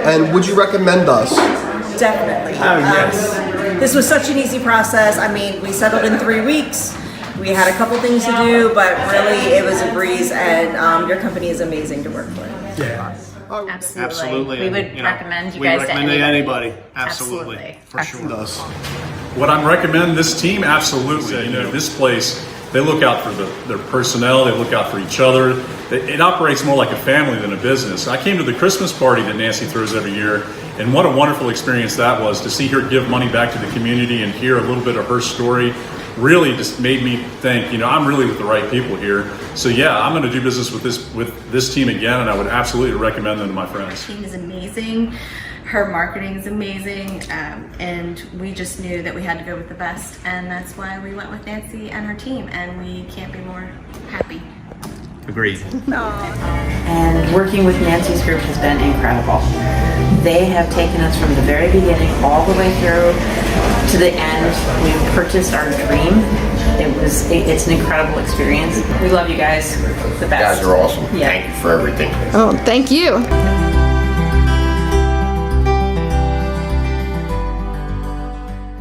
And would you recommend us? Definitely. Oh, yes. This was such an easy process. I mean, we settled in 3 weeks. We had a couple things to do, but really it was a breeze, and your company is amazing to work for. Yeah. Absolutely. We would recommend you guys to recommend anybody. anybody. Absolutely. For sure. Does. Would I recommend this team? Absolutely. This place, they look out for their personnel. They look out for each other. It operates more like a family than a business. I came to the Christmas party that Nancy throws every year, and what a wonderful experience that was to see her give money back to the community and hear a little bit of her story. Really just made me think, I'm really with the right people here. So yeah, I'm going to do business with this team again, and I would absolutely recommend them to my friends. Her team is amazing. Her marketing is amazing, and we just knew that we had to go with the best, and that's why we went with Nancy and her team, and we can't be more happy. Agreed. And working with Nancy's group has been incredible. They have taken us from the very beginning all the way through to the end. We've purchased our dream. It's an incredible experience. We love you guys. The best. You guys are awesome. Yeah. Thank you for everything. Oh, thank you.